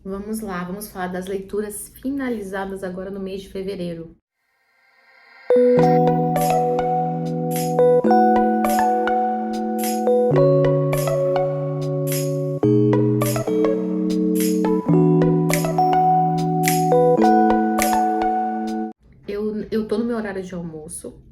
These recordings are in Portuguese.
Vamos lá, vamos falar das leituras finalizadas agora no mês de fevereiro. Eu tô no meu horário de almoço,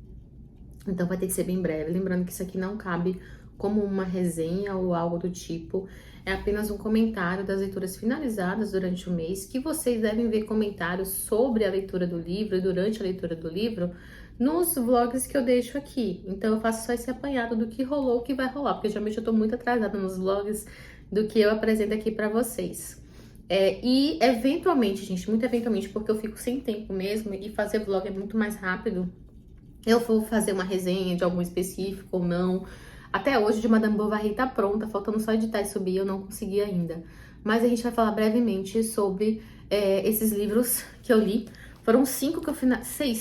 então vai ter que ser bem breve. Lembrando que isso aqui não cabe como uma resenha ou algo do tipo. É apenas um comentário das leituras finalizadas durante o mês, que vocês devem ver comentários sobre a leitura do livro e durante a leitura do livro nos vlogs que eu deixo aqui. Então eu faço só esse apanhado do que rolou, o que vai rolar, porque geralmente eu tô muito atrasada nos vlogs do que eu apresento aqui pra vocês. E eventualmente, gente, muito eventualmente, porque eu fico sem tempo mesmo e fazer vlog é muito mais rápido, eu vou fazer uma resenha de algum específico ou não. Até hoje de Madame Bovary tá pronta, faltando só editar e subir, eu não consegui ainda. Mas a gente vai falar brevemente sobre esses livros que eu li. Foram 5 que eu finalizei.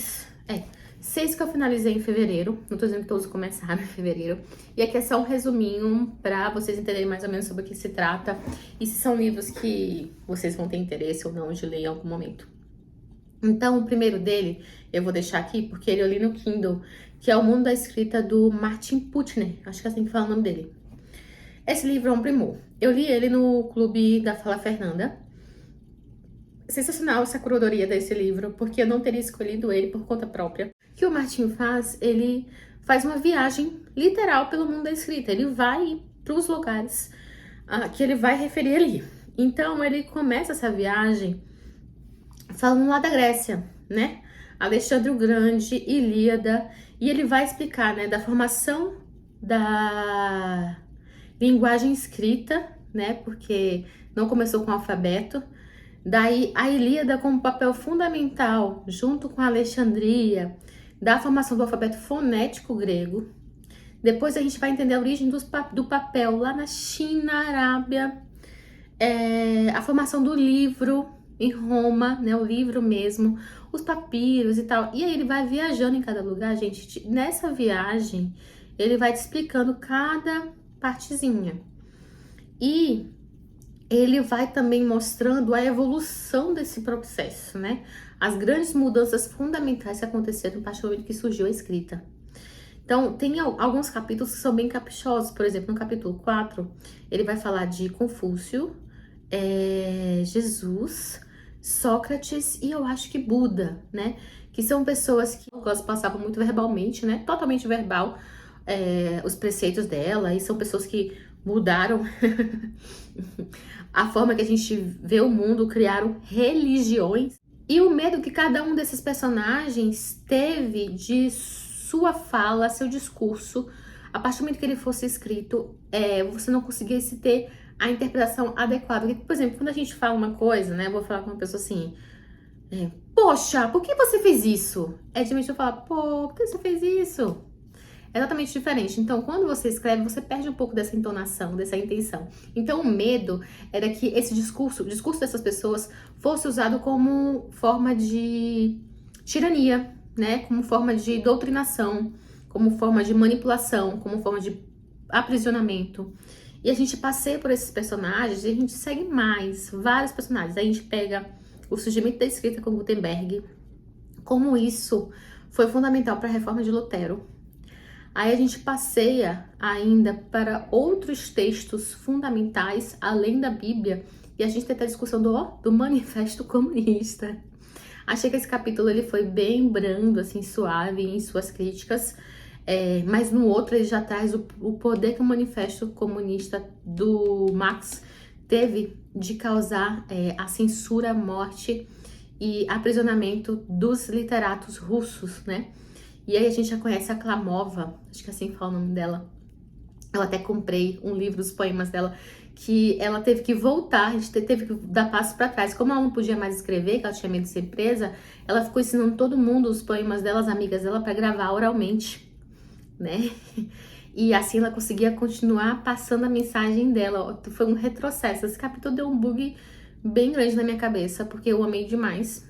6 que eu finalizei em fevereiro. Não tô dizendo que todos começaram em fevereiro. E aqui é só um resuminho pra vocês entenderem mais ou menos sobre o que se trata. E se são livros que vocês vão ter interesse ou não de ler em algum momento. Então, o primeiro dele, eu vou deixar aqui, porque eu li no Kindle, que é O Mundo da Escrita, do Martin Putner. Acho que é assim que fala o nome dele. Esse livro é um primor. Eu li ele no Clube da Fala Fernanda. Sensacional essa curadoria desse livro, porque eu não teria escolhido ele por conta própria. O que o Martin faz? Ele faz uma viagem literal pelo mundo da escrita. Ele vai para os lugares que ele vai referir ali. Então, ele começa essa viagem falando lá da Grécia, né? Alexandre o Grande, Ilíada, e ele vai explicar, né, da formação da linguagem escrita, né? Porque não começou com o alfabeto. Daí a Ilíada como papel fundamental, junto com a Alexandria, da formação do alfabeto fonético grego. Depois a gente vai entender a origem do papel lá na China, Arábia, a formação do livro em Roma, né, o livro mesmo, os papiros e tal. E aí ele vai viajando em cada lugar, gente. Nessa viagem, ele vai te explicando cada partezinha. E ele vai também mostrando a evolução desse processo, né? As grandes mudanças fundamentais que aconteceram a partir do momento que surgiu a escrita. Então, tem alguns capítulos que são bem caprichosos. Por exemplo, no capítulo 4, ele vai falar de Confúcio, Jesus, Sócrates e eu acho que Buda, né? Que são pessoas que passavam muito verbalmente, né? Totalmente verbal, os preceitos dela, e são pessoas que mudaram a forma que a gente vê o mundo, criaram religiões. E o medo que cada um desses personagens teve de sua fala, seu discurso, a partir do momento que ele fosse escrito, você não conseguisse ter a interpretação adequada. Porque, por exemplo, quando a gente fala uma coisa, né, eu vou falar com uma pessoa assim, poxa, por que você fez isso? É diferente eu falar, pô, por que você fez isso? É totalmente diferente. Então, quando você escreve, você perde um pouco dessa entonação, dessa intenção. Então, o medo era que esse discurso, o discurso dessas pessoas, fosse usado como forma de tirania, né? Como forma de doutrinação, como forma de manipulação, como forma de aprisionamento. E a gente passeia por esses personagens e a gente segue mais, vários personagens. Aí a gente pega o surgimento da escrita com Gutenberg, como isso foi fundamental para a reforma de Lutero. Aí a gente passeia ainda para outros textos fundamentais, além da Bíblia, e a gente tem a discussão do Manifesto Comunista. Achei que esse capítulo ele foi bem brando, assim, suave em suas críticas, mas no outro ele já traz o poder que o Manifesto Comunista do Marx teve de causar a censura, morte e aprisionamento dos literatos russos, né? E aí a gente já conhece a Klamova, acho que assim fala o nome dela. Eu até comprei um livro dos poemas dela, que ela teve que voltar, a gente teve que dar passo para trás. Como ela não podia mais escrever, que ela tinha medo de ser presa, ela ficou ensinando todo mundo os poemas dela, as amigas dela, para gravar oralmente, né? E assim ela conseguia continuar passando a mensagem dela. Foi um retrocesso. Esse capítulo deu um bug bem grande na minha cabeça, porque eu amei demais.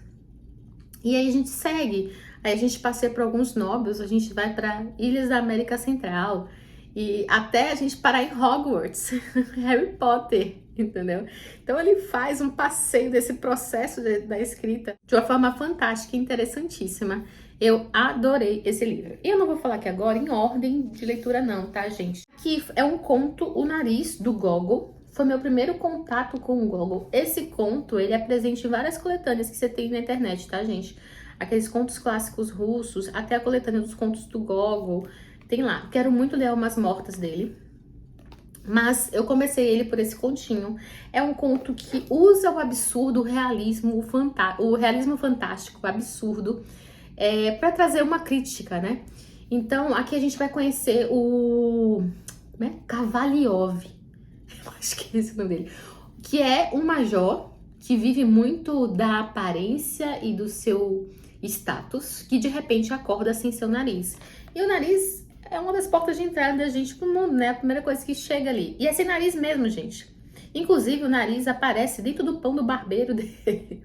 E aí a gente segue. Aí a gente passeia por alguns nóbios, a gente vai para Ilhas da América Central e até a gente parar em Hogwarts, Harry Potter. entendeu? Então ele faz um passeio desse processo da escrita de uma forma fantástica e interessantíssima. Eu adorei esse livro. E eu não vou falar aqui agora em ordem de leitura não, tá, gente? Aqui é um conto, O Nariz, do Gogol. Foi meu primeiro contato com o Gogol. Esse conto, ele é presente em várias coletâneas que você tem na internet, tá, gente? Aqueles contos clássicos russos, até a coletânea dos contos do Gogol. Tem lá. Quero muito ler Almas Mortas dele. Mas eu comecei ele por esse continho. É um conto que usa o absurdo, o realismo, o realismo fantástico, o absurdo, para trazer uma crítica, né? Então, aqui a gente vai conhecer o Kavaliov, eu acho que é esse o nome dele, que é um major que vive muito da aparência e do seu status, que de repente acorda sem seu nariz. E o nariz é uma das portas de entrada da gente pro mundo, né? A primeira coisa que chega ali. E é sem nariz mesmo, gente. Inclusive, o nariz aparece dentro do pão do barbeiro dele.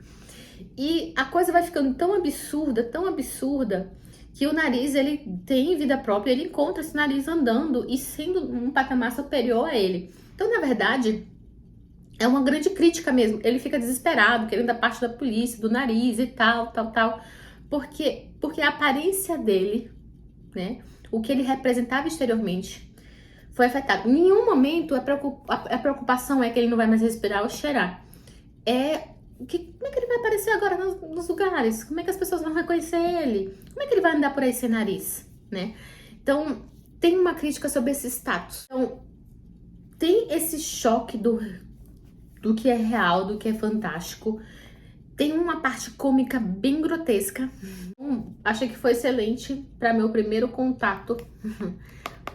E a coisa vai ficando tão absurda, que o nariz, ele tem vida própria, ele encontra esse nariz andando e sendo um patamar superior a ele. Então, na verdade, é uma grande crítica mesmo. Ele fica desesperado, querendo a parte da polícia, do nariz e tal. Porque a aparência dele, né, o que ele representava exteriormente, foi afetado. Em nenhum momento a preocupação é que ele não vai mais respirar ou cheirar. Como é que ele vai aparecer agora nos lugares? Como é que as pessoas vão reconhecer ele? Como é que ele vai andar por aí sem nariz, né? Então, tem uma crítica sobre esse status. Então, tem esse choque do que é real, do que é fantástico. Tem uma parte cômica bem grotesca. Achei que foi excelente para meu primeiro contato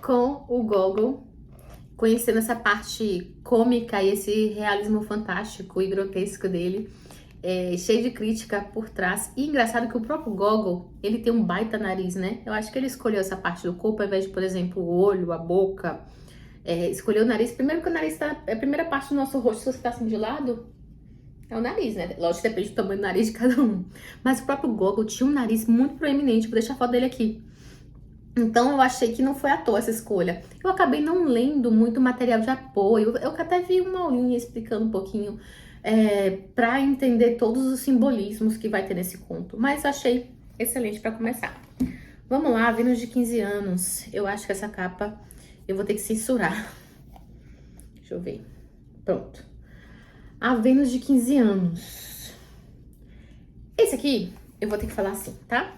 com o Gogol, conhecendo essa parte cômica e esse realismo fantástico e grotesco dele, cheio de crítica por trás. E engraçado que o próprio Gogol, ele tem um baita nariz, né? Eu acho que ele escolheu essa parte do corpo ao invés de, por exemplo, o olho, a boca. Escolheu o nariz, primeiro que o nariz tá, é a primeira parte do nosso rosto, se você tá assim de lado, é o nariz, né? Lógico, depende do tamanho do nariz de cada um. Mas o próprio Gogol tinha um nariz muito proeminente, vou deixar a foto dele aqui. Então eu achei que não foi à toa essa escolha. Eu acabei não lendo muito material de apoio. Eu até vi uma aulinha explicando um pouquinho para entender todos os simbolismos que vai ter nesse conto. Mas achei excelente para começar. Vamos lá, Vênus de 15 anos. Eu acho que essa capa eu vou ter que censurar. Deixa eu ver. Pronto. A Vênus de 15 anos. Esse aqui eu vou ter que falar assim, tá?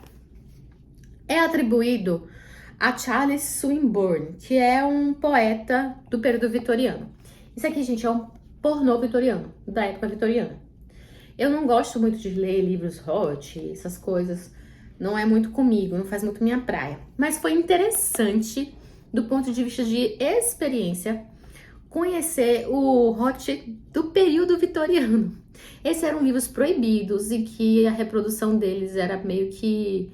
É atribuído a Charles Swinburne, que é um poeta do período vitoriano. Isso aqui, gente, é um pornô vitoriano, da época vitoriana. Eu não gosto muito de ler livros hot, essas coisas. Não é muito comigo, não faz muito minha praia. Mas foi interessante, do ponto de vista de experiência, conhecer o hot do período vitoriano. Esses eram livros proibidos e que a reprodução deles era meio que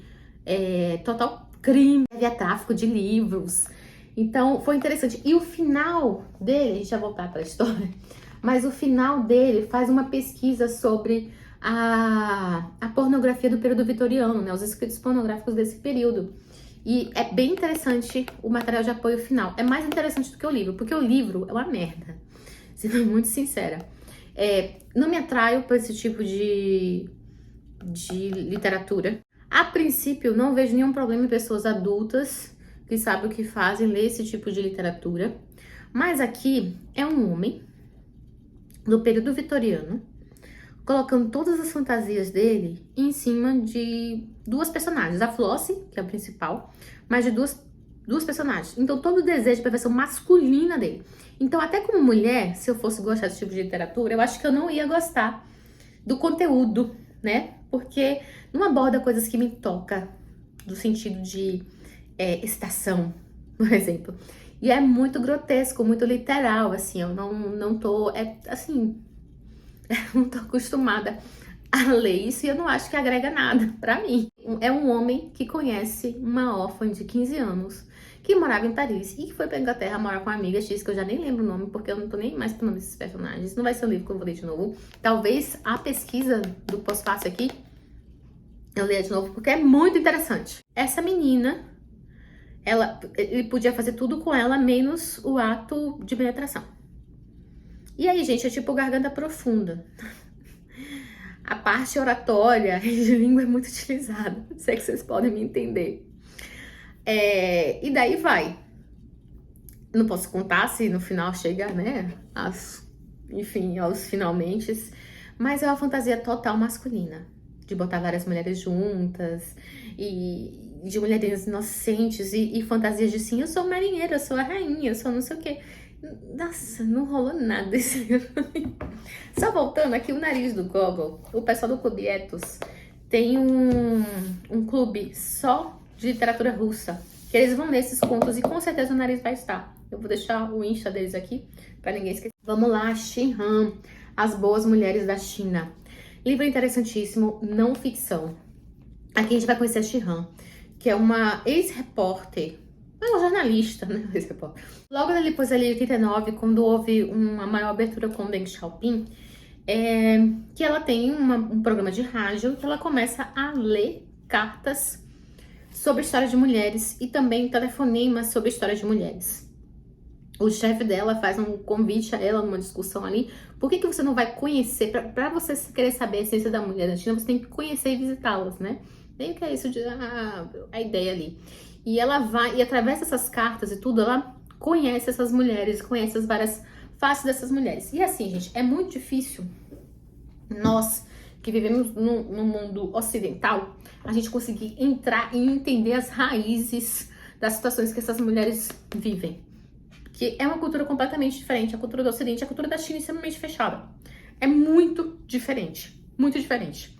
total crime, havia tráfico de livros. Então foi interessante. E o final dele, a gente vai voltar para a história, mas o final dele faz uma pesquisa sobre a pornografia do período vitoriano, né? Os escritos pornográficos desse período. E é bem interessante o material de apoio final. É mais interessante do que o livro, porque o livro é uma merda, sendo muito sincera. Não me atraio por esse tipo de literatura. A princípio, não vejo nenhum problema em pessoas adultas que sabem o que fazem ler esse tipo de literatura. Mas aqui é um homem do período vitoriano colocando todas as fantasias dele em cima de duas personagens. A Flossie, que é a principal, mas de duas personagens. Então, todo o desejo para a versão masculina dele. Então, até como mulher, se eu fosse gostar desse tipo de literatura, eu acho que eu não ia gostar do conteúdo, né? Porque não aborda coisas que me tocam, do sentido de excitação, por exemplo. E é muito grotesco, muito literal, assim, eu não tô, não tô acostumada a ler isso e eu não acho que agrega nada pra mim. É um homem que conhece uma órfã de 15 anos que morava em Paris e que foi pra Inglaterra morar com uma amiga X, que eu já nem lembro o nome, porque eu não tô nem mais pro nome desses personagens. Não vai ser um livro que eu vou ler de novo. Talvez a pesquisa do pós-fácil aqui eu leia de novo, porque é muito interessante. Essa menina, ele podia fazer tudo com ela, menos o ato de penetração. E aí, gente, é tipo garganta profunda. A parte oratória e de língua é muito utilizada. Sei que vocês podem me entender. E daí vai. Não posso contar se no final chega, né? Enfim, aos finalmente. Mas é uma fantasia total masculina. De botar várias mulheres juntas. E de mulheres inocentes. E fantasias de sim, eu sou marinheira, eu sou a rainha, eu sou não sei o quê. Nossa, não rolou nada esse livro. Só voltando aqui, o nariz do Gogol. O pessoal do Clube Etos tem um clube só de literatura russa. Que eles vão ler esses contos e com certeza o nariz vai estar. Eu vou deixar o Insta deles aqui, pra ninguém esquecer. Vamos lá, Xi Han, As Boas Mulheres da China. Livro interessantíssimo, não ficção. Aqui a gente vai conhecer a Xi Han, que é uma ex-repórter, uma jornalista, né? Ex-repórter. Logo depois, ali em 89, quando houve uma maior abertura com Deng Xiaoping, que ela tem um programa de rádio que ela começa a ler cartas sobre história de mulheres e também telefonemas sobre história de mulheres. O chefe dela faz um convite a ela numa discussão ali. Por que você não vai conhecer? Para você querer saber a essência da mulher na China, você tem que conhecer e visitá-las, né? Nem que é isso de a ideia ali. E ela vai, e através dessas cartas e tudo, ela conhece essas mulheres, conhece as várias faces dessas mulheres. E assim, gente, é muito difícil nós que vivemos no mundo ocidental, a gente conseguir entrar e entender as raízes das situações que essas mulheres vivem. Que é uma cultura completamente diferente. A cultura do Ocidente, a cultura da China é extremamente fechada. É muito diferente. Muito diferente.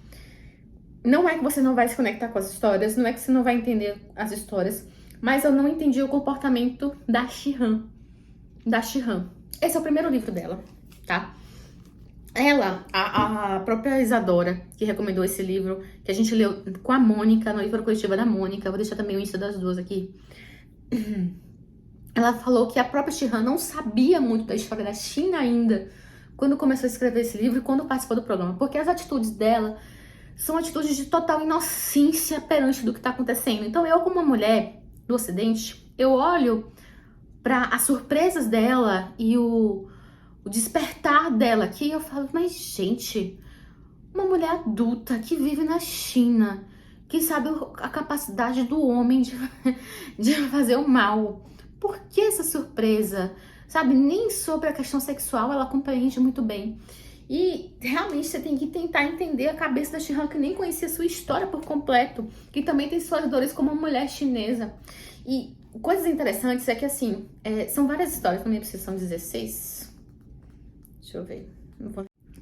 Não é que você não vai se conectar com as histórias, não é que você não vai entender as histórias, mas eu não entendi o comportamento da Xi Han. Da Xi Han. Esse é o primeiro livro dela, tá? Ela, a própria Isadora, que recomendou esse livro, que a gente leu com a Mônica, no livro coletiva da Mônica, vou deixar também o Insta das duas aqui. Ela falou que a própria Xi Han não sabia muito da história da China ainda, quando começou a escrever esse livro e quando participou do programa, porque as atitudes dela são atitudes de total inocência perante do que está acontecendo. Então eu, como uma mulher do Ocidente, eu olho para as surpresas dela e o despertar dela aqui e eu falo, mas gente, uma mulher adulta que vive na China, que sabe a capacidade do homem de fazer o mal. Por que essa surpresa? Sabe, nem sobre a questão sexual ela compreende muito bem. E realmente você tem que tentar entender a cabeça da Xi Han, que nem conhecia sua história por completo, que também tem suas dores como uma mulher chinesa. E coisas interessantes é que, assim, são várias histórias, também são 16. Deixa eu ver.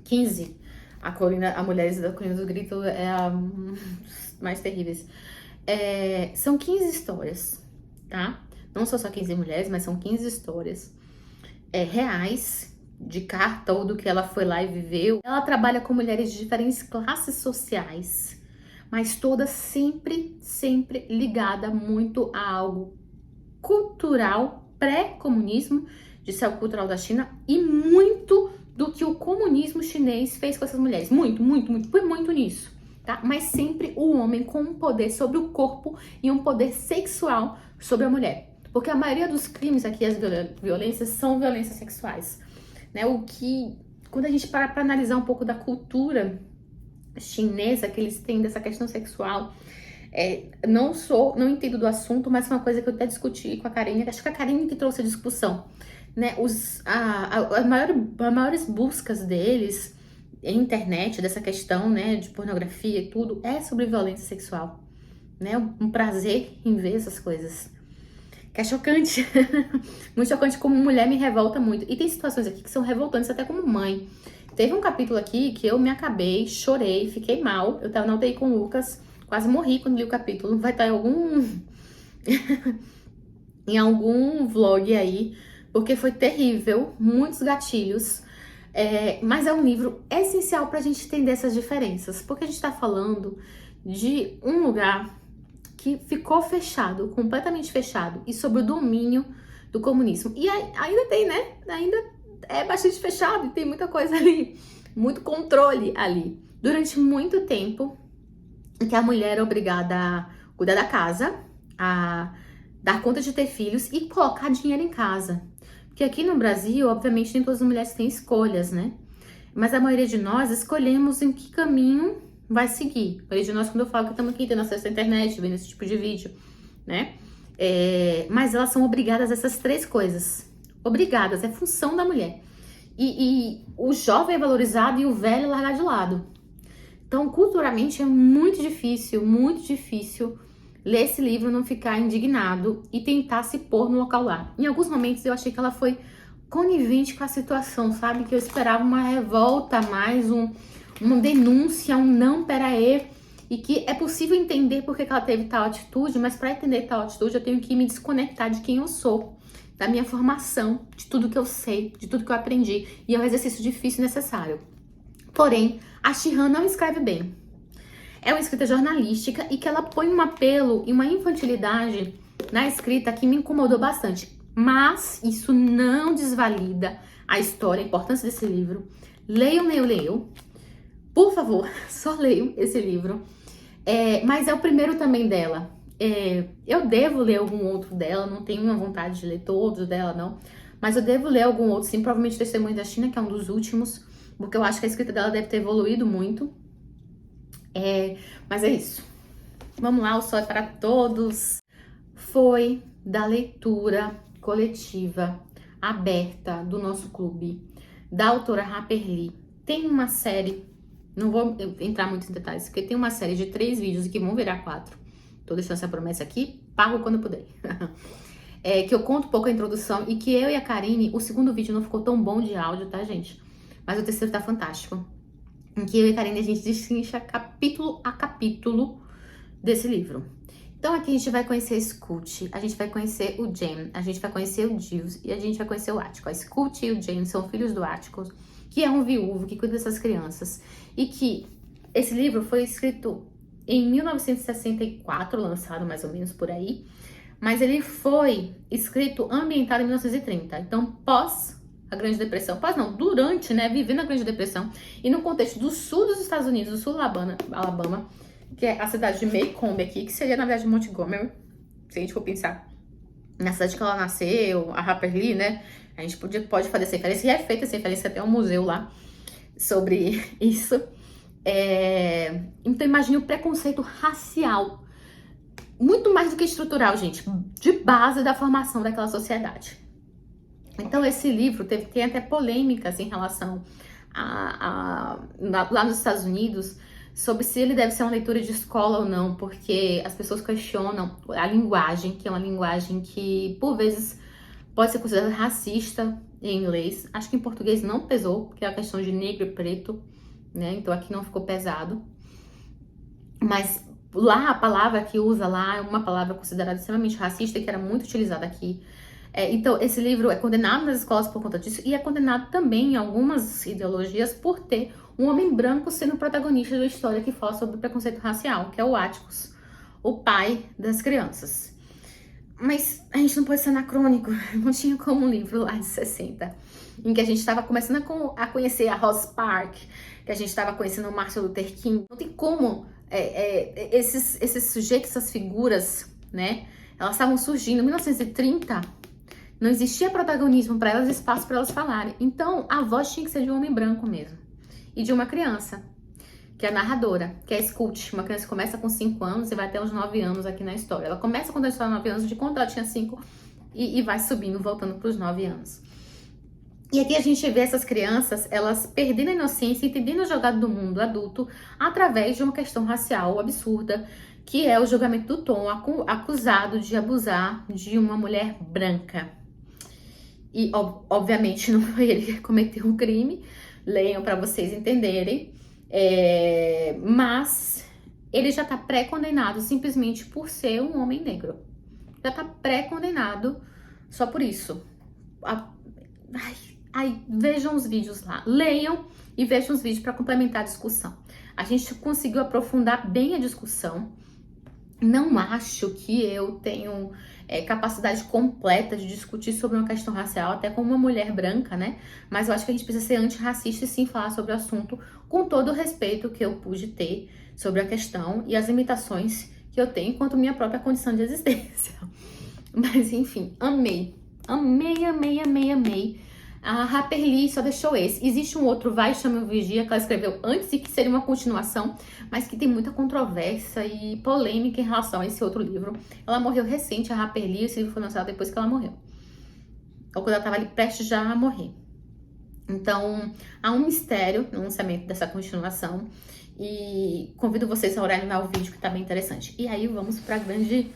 15. A Mulheres da Colina do Grito é a mais terríveis. São 15 histórias, tá? Não são só 15 mulheres, mas são 15 histórias reais, de carta ou do que ela foi lá e viveu. Ela trabalha com mulheres de diferentes classes sociais, mas todas sempre ligada muito a algo cultural, pré-comunismo, de ser algo cultural da China, e muito do que o comunismo chinês fez com essas mulheres. Muito nisso, tá? Mas sempre o homem com um poder sobre o corpo e um poder sexual sobre a mulher. Porque a maioria dos crimes aqui, as violências, são violências sexuais. Né? O que, quando a gente para analisar um pouco da cultura chinesa que eles têm dessa questão sexual, não entendo do assunto, mas foi uma coisa que eu até discuti com a Karine, acho que a Karine que trouxe a discussão, né? As maiores buscas deles em internet, dessa questão, né, de pornografia e tudo, é sobre violência sexual, né? Um prazer em ver essas coisas. Que é chocante. Muito chocante, como mulher me revolta muito. E tem situações aqui que são revoltantes até como mãe. Teve um capítulo aqui que eu me acabei, chorei, fiquei mal. Eu tava na UTI com o Lucas, quase morri quando li o capítulo. Vai estar em algum em algum vlog aí, porque foi terrível, muitos gatilhos. Mas é um livro essencial pra gente entender essas diferenças, porque a gente tá falando de um lugar que ficou fechado, completamente fechado, e sob o domínio do comunismo. E ainda tem, né? Ainda é bastante fechado e tem muita coisa ali, muito controle ali. Durante muito tempo, que a mulher é obrigada a cuidar da casa, a dar conta de ter filhos e colocar dinheiro em casa. que aqui no Brasil, obviamente, nem todas as mulheres têm escolhas, né? Mas a maioria de nós escolhemos em que caminho vai seguir. A maioria de nós, quando eu falo que estamos aqui tendo acesso à internet, vendo esse tipo de vídeo, né? Mas elas são obrigadas a essas 3 coisas. Obrigadas, é função da mulher. E o jovem é valorizado e o velho é largado de lado. Então, culturalmente, é muito difícil ler esse livro, não ficar indignado e tentar se pôr no local lá. Em alguns momentos, eu achei que ela foi conivente com a situação, sabe? Que eu esperava uma revolta mais, uma denúncia, não, pera aí. E que é possível entender porque que ela teve tal atitude, mas para entender tal atitude, eu tenho que me desconectar de quem eu sou, da minha formação, de tudo que eu sei, de tudo que eu aprendi. E é um exercício difícil e necessário. Porém, a Shihan não escreve bem. É uma escrita jornalística e que ela põe um apelo e uma infantilidade na escrita que me incomodou bastante. Mas isso não desvalida a história, a importância desse livro. Leiam. Por favor, só leiam esse livro. Mas é o primeiro também dela. Eu devo ler algum outro dela, não tenho uma vontade de ler todos dela, não. Mas eu devo ler algum outro, sim, provavelmente Testemunho da China, que é um dos últimos, porque eu acho que a escrita dela deve ter evoluído muito. Mas é isso. Vamos lá, o sol é para todos. Foi da leitura coletiva aberta do nosso clube, da autora Harper Lee. Tem uma série, não vou entrar muito em detalhes, porque tem uma série de 3 vídeos que vão virar 4. Tô deixando essa promessa aqui, pago quando puder. Que eu conto um pouco a introdução e que eu e a Karine, o segundo vídeo não ficou tão bom de áudio, tá, gente? Mas o terceiro tá fantástico. Em que eu e a Karine a gente destrincha capítulo a capítulo desse livro. Então aqui a gente vai conhecer a Scout, a gente vai conhecer o Jem, a gente vai conhecer o Giles e a gente vai conhecer o Atticus. A Scout e o Jem são filhos do Atticus, que é um viúvo que cuida dessas crianças. E que esse livro foi escrito em 1964, lançado mais ou menos por aí. Mas ele foi escrito ambientado em 1930, então pós a Grande Depressão, durante, né, vivendo a Grande Depressão e no contexto do sul dos Estados Unidos, do sul do Alabama, que é a cidade de Maycomb aqui, que seria na verdade Montgomery, se a gente for pensar na cidade que ela nasceu, a Harper Lee, né, a gente pode fazer essa referência, e é feita essa referência, até um museu lá sobre isso. Então imagine o preconceito racial, muito mais do que estrutural, gente, de base da formação daquela sociedade. Então esse livro tem até polêmicas em relação lá nos Estados Unidos sobre se ele deve ser uma leitura de escola ou não, porque as pessoas questionam a linguagem, que é uma linguagem que por vezes pode ser considerada racista em inglês. Acho que em português não pesou, porque é a questão de negro e preto, né? Então aqui não ficou pesado. Mas lá a palavra que usa lá é uma palavra considerada extremamente racista, que era muito utilizada aqui. Então, esse livro é condenado nas escolas por conta disso e é condenado também em algumas ideologias por ter um homem branco sendo o protagonista da história que fala sobre o preconceito racial, que é o Atticus, o pai das crianças. Mas a gente não pode ser anacrônico, não tinha como um livro lá de 60, em que a gente estava começando a conhecer a Rosa Parks, que a gente estava conhecendo o Martin Luther King. Não tem como esses sujeitos, essas figuras, né, elas estavam surgindo em 1930. Não existia protagonismo para elas, espaço para elas falarem. Então, a voz tinha que ser de um homem branco mesmo. E de uma criança, que é a narradora, que é a Scout. Uma criança que começa com 5 anos e vai até uns 9 anos aqui na história. Ela começa quando ela está 9 anos, de quando ela tinha 5, e vai subindo, voltando para os 9 anos. E aqui a gente vê essas crianças, elas perdendo a inocência, entendendo a jogada do mundo adulto, através de uma questão racial absurda, que é o julgamento do Tom, acusado de abusar de uma mulher branca. E, obviamente, não foi ele que cometeu um crime. Leiam para vocês entenderem. Mas ele já tá pré-condenado simplesmente por ser um homem negro. Já tá pré-condenado só por isso. Vejam os vídeos lá. Leiam e vejam os vídeos para complementar a discussão. A gente conseguiu aprofundar bem a discussão. Não acho que eu tenho capacidade completa de discutir sobre uma questão racial, até como uma mulher branca, né? Mas eu acho que a gente precisa ser antirracista e sim falar sobre o assunto com todo o respeito que eu pude ter sobre a questão e as limitações que eu tenho quanto à minha própria condição de existência. Mas enfim, amei. Amei, amei, amei, amei. A Harper Lee só deixou esse. Existe um outro, Vai, Chama o Vigia, que ela escreveu antes e que seria uma continuação, mas que tem muita controvérsia e polêmica em relação a esse outro livro. Ela morreu recente, a Harper Lee, esse livro foi lançado depois que ela morreu. Ou quando ela estava ali prestes já a morrer. Então, há um mistério no lançamento dessa continuação. E convido vocês a olharem lá o vídeo, que tá bem interessante. E aí, vamos pra grande...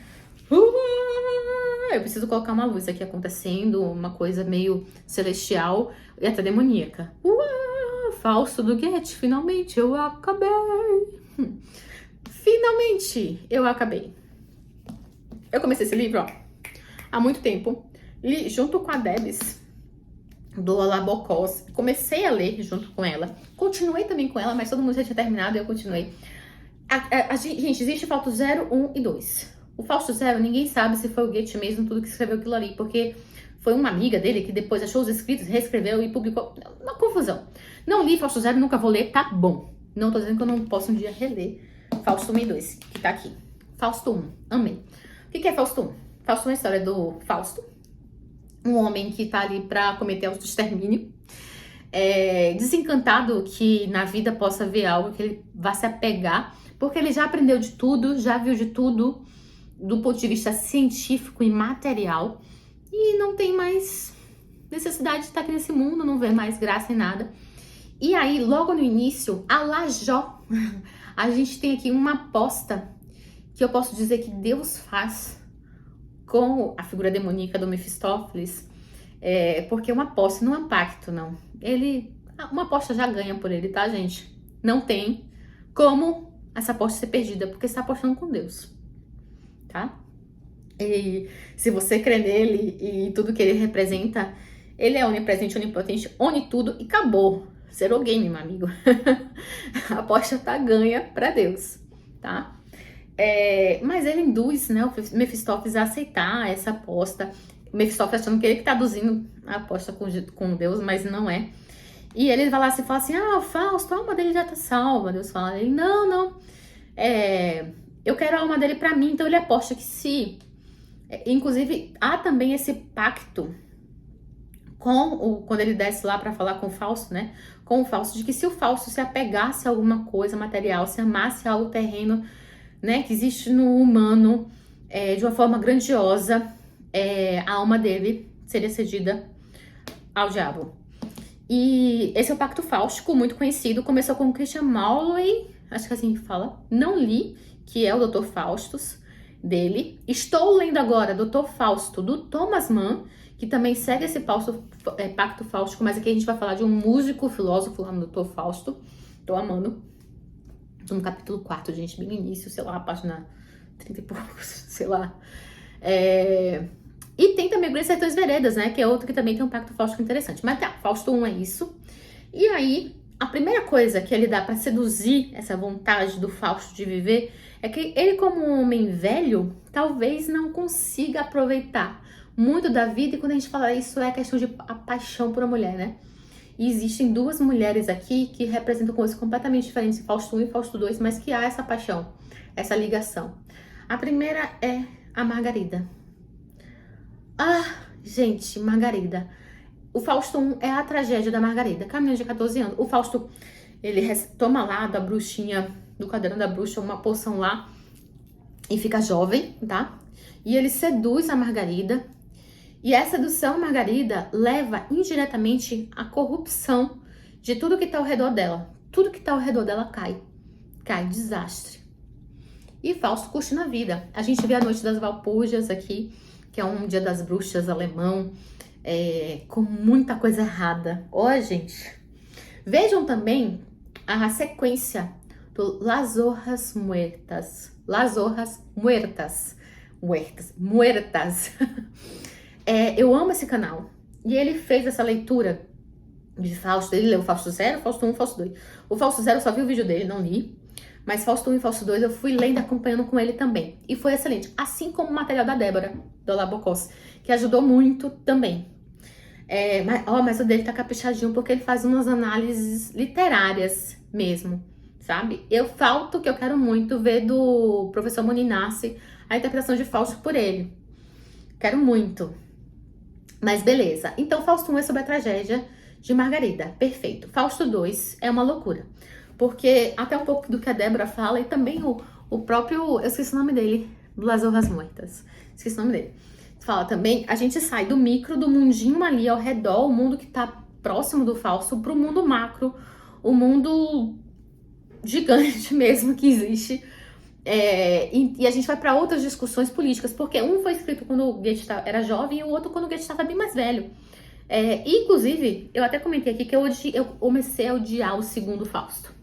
Eu preciso colocar uma luz aqui acontecendo, uma coisa meio celestial e até demoníaca. Fausto do Goethe, finalmente eu acabei. Finalmente eu acabei. Eu comecei esse livro, ó, há muito tempo. Li junto com a Debs, do Olabocós. Comecei a ler junto com ela. Continuei também com ela, mas todo mundo já tinha terminado e eu continuei. Gente, existe Fausto 0, 1 e 2. O Fausto 0, ninguém sabe se foi o Goethe mesmo tudo que escreveu aquilo ali, porque foi uma amiga dele que depois achou os escritos, reescreveu e publicou. Uma confusão. Não li Fausto 0, nunca vou ler, tá bom. Não tô dizendo que eu não posso um dia reler Fausto 1 e 2, que tá aqui. Fausto 1, amei. O que é Fausto 1? Fausto é uma história do Fausto, um homem que tá ali pra cometer autoextermínio, desencantado que na vida possa haver algo que ele vá se apegar, porque ele já aprendeu de tudo, já viu de tudo, do ponto de vista científico e material, e não tem mais necessidade de estar aqui nesse mundo, não vê mais graça em nada. E aí, logo no início, a Lajó, a gente tem aqui uma aposta que eu posso dizer que Deus faz com a figura demoníaca do Mefistófeles, porque é uma aposta, não é um pacto, não. Uma aposta já ganha por ele, tá, gente? Não tem como essa aposta ser perdida, porque você está apostando com Deus, tá? E se você crê nele e tudo que ele representa, ele é onipresente, onipotente, one tudo e acabou. Zero game, meu amigo. A aposta tá ganha pra Deus, tá? Mas ele induz, né, o Mefistófeles a aceitar essa aposta. O Mefistófeles achando que ele que tá aduzindo a aposta com Deus, mas não é. E ele vai lá e fala assim, Fausto, a alma dele já tá salva. Deus fala, ele, não. Eu quero a alma dele pra mim. Então ele aposta que se... Inclusive, há também esse pacto quando ele desce lá pra falar com o Fausto, né? Com o Fausto, de que se o Fausto se apegasse a alguma coisa material, se amasse algo terreno, né, que existe no humano, de uma forma grandiosa, a alma dele seria cedida ao diabo. E esse é o Pacto Fáustico, muito conhecido, começou com Christian Marlowe, acho que assim que fala, não li, que é o Dr. Faustus dele. Estou lendo agora Dr. Fausto, do Thomas Mann, que também segue esse Pacto Fáustico, mas aqui a gente vai falar de um músico, filósofo lá no Dr. Fausto. Tô amando. Tô no capítulo 4, gente, bem no início, sei lá, a página 30 e poucos, sei lá. E tem também Grandes Sertões Veredas, né, que é outro que também tem um Pacto Fáustico interessante. Mas tá, Fausto 1 é isso. E aí, a primeira coisa que ele dá pra seduzir essa vontade do Fausto de viver é que ele, como um homem velho, talvez não consiga aproveitar muito da vida. E quando a gente fala isso, é a questão de a paixão por uma mulher, né? E existem duas mulheres aqui que representam coisas completamente diferentes, Fausto 1 e Fausto 2, mas que há essa paixão, essa ligação. A primeira é a Margarida. Gente, Margarida. O Fausto 1 é a tragédia da Margarida, que é a menina de 14 anos. O Fausto, ele toma lá da bruxinha, do caderno da bruxa, uma poção lá e fica jovem, tá? E ele seduz a Margarida. E essa sedução, Margarida, leva indiretamente à corrupção de tudo que tá ao redor dela. Tudo que tá ao redor dela cai. Cai, desastre. E Fausto curtindo a vida. A gente vê a Noite das Valpurgas aqui, que é um dia das bruxas alemão, com muita coisa errada. Gente, vejam também a sequência do Las Hojas Muertas. Las Hojas Muertas. Muertas. Eu amo esse canal. E ele fez essa leitura de Fausto. Ele leu Fausto 0, Fausto 1, Fausto 2. O Fausto 0 eu só vi o vídeo dele, não li. Mas Fausto 1 e Fausto 2 eu fui lendo e acompanhando com ele também. E foi excelente. Assim como o material da Débora, do Olabocós, que ajudou muito também. Mas o dele tá caprichadinho, porque ele faz umas análises literárias mesmo, sabe? Eu quero muito ver do professor Moninassi a interpretação de Fausto por ele. Quero muito. Mas beleza. Então, Fausto 1 é sobre a tragédia de Margarida. Perfeito. Fausto 2 é uma loucura. Porque até um pouco do que a Débora fala, e também o próprio... Eu esqueci o nome dele. Do Las Hojas Muertas. Esqueci o nome dele. Fala também, a gente sai do micro, do mundinho ali ao redor, o mundo que tá próximo do Fausto, pro mundo macro, o mundo gigante mesmo que existe. E a gente vai para outras discussões políticas, porque um foi escrito quando o Goethe era jovem e o outro quando o Goethe estava bem mais velho. Inclusive, eu até comentei aqui que eu comecei a odiar o segundo Fausto.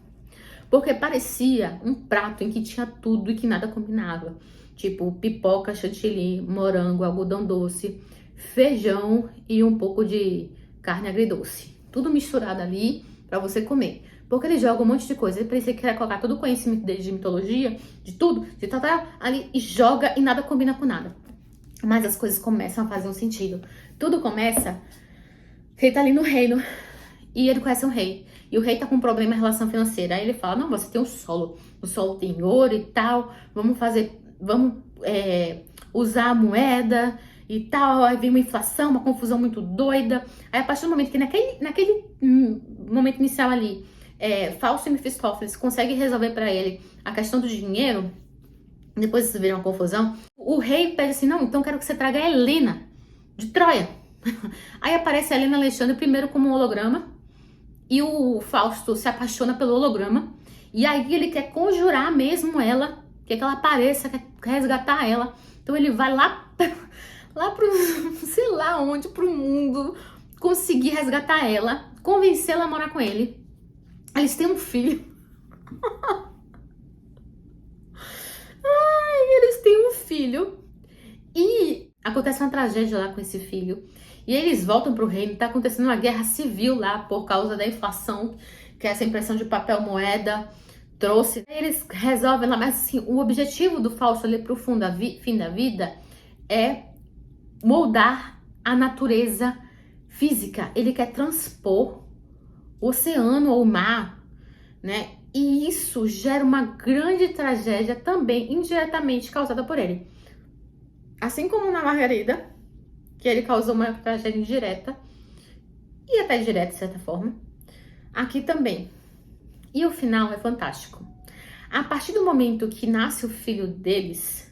Porque parecia um prato em que tinha tudo e que nada combinava. Tipo, pipoca, chantilly, morango, algodão doce, feijão e um pouco de carne agridoce. Tudo misturado ali para você comer. Porque ele joga um monte de coisa. Ele parecia que queria colocar todo o conhecimento dele de mitologia, de tudo, de tal, ali, e joga e nada combina com nada. Mas as coisas começam a fazer um sentido. Tudo começa que ele tá ali no reino e ele conhece um rei. E o rei tá com um problema em relação financeira. Aí ele fala, não, você tem um solo. O solo tem ouro e tal. Vamos usar a moeda e tal. Aí vem uma inflação, uma confusão muito doida. Aí a partir do momento que naquele momento inicial ali, Fausto e Mefistófeles conseguem resolver para ele a questão do dinheiro, depois isso vira uma confusão, o rei pede assim, não, então quero que você traga a Helena de Troia. Aí aparece a Helena Alexandre primeiro como um holograma, e o Fausto se apaixona pelo holograma, e aí ele quer conjurar mesmo ela, quer que ela apareça, quer resgatar ela. Então ele vai lá pro, sei lá onde, pro mundo, conseguir resgatar ela, convencê-la a morar com ele. Eles têm um filho. Eles têm um filho. E acontece uma tragédia lá com esse filho. E eles voltam pro reino. Tá acontecendo uma guerra civil lá por causa da inflação, que essa impressão de papel moeda trouxe. Eles resolvem lá, mas assim, o objetivo do Fausto ali pro fim da vida é moldar a natureza física. Ele quer transpor o oceano ou o mar, né? E isso gera uma grande tragédia também indiretamente causada por ele. Assim como na Margarida, que ele causou uma tragédia indireta e até direta de certa forma, aqui também. E o final é fantástico. A partir do momento que nasce o filho deles,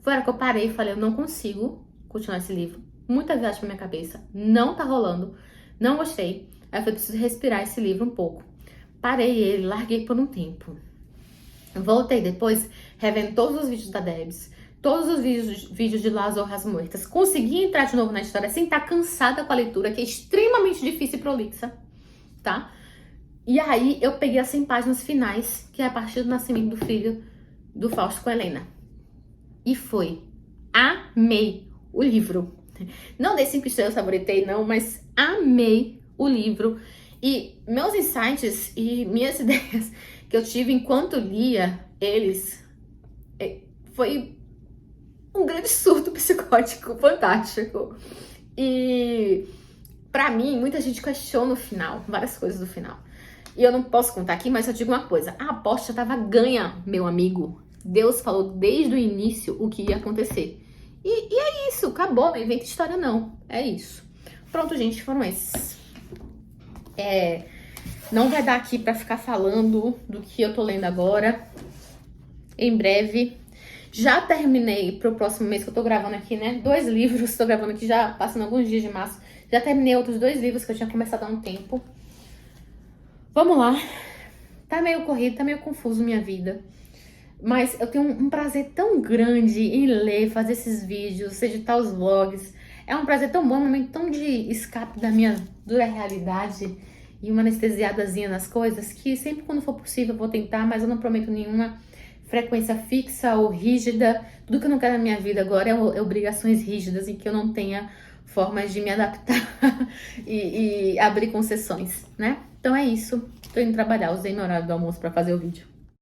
foi a hora que eu parei e falei, eu não consigo continuar esse livro. Muita viagem pra minha cabeça, não tá rolando, não gostei. Aí eu falei, preciso respirar esse livro um pouco. Parei ele, larguei por um tempo. Voltei depois, revendo todos os vídeos da Debs, todos os vídeos de Las Hojas Muertas. Consegui entrar de novo na história sem estar cansada com a leitura, que é extremamente difícil e prolixa, tá? E aí eu peguei as 100 páginas finais, que é a partir do nascimento do filho do Fausto com a Helena. E foi. Amei o livro. Não dei 5 estrelas, favoritei não, mas amei o livro. E meus insights e minhas ideias que eu tive enquanto lia eles, foi um grande surto psicótico, fantástico. E pra mim, muita gente questiona o final, várias coisas do final. E eu não posso contar aqui, mas eu digo uma coisa, a aposta estava ganha, meu amigo. Deus falou desde o início o que ia acontecer. E é isso, acabou, não inventa história não, é isso. Pronto, gente, foram esses. Não vai dar aqui pra ficar falando do que eu tô lendo agora. Em breve. Já terminei pro próximo mês que eu tô gravando aqui, né? 2 livros, tô gravando aqui já passando alguns dias de março. Já terminei outros 2 livros que eu tinha começado há um tempo. Vamos lá. Tá meio corrido, tá meio confuso minha vida. Mas eu tenho um prazer tão grande em ler, fazer esses vídeos, editar os vlogs. É um prazer tão bom, um momento tão de escape da minha dura realidade e uma anestesiadazinha nas coisas, que sempre quando for possível eu vou tentar, mas eu não prometo nenhuma frequência fixa ou rígida. Tudo que eu não quero na minha vida agora é obrigações rígidas em que eu não tenha formas de me adaptar e abrir concessões, né? Então é isso. Tô indo trabalhar, usei meu horário do almoço pra fazer o vídeo.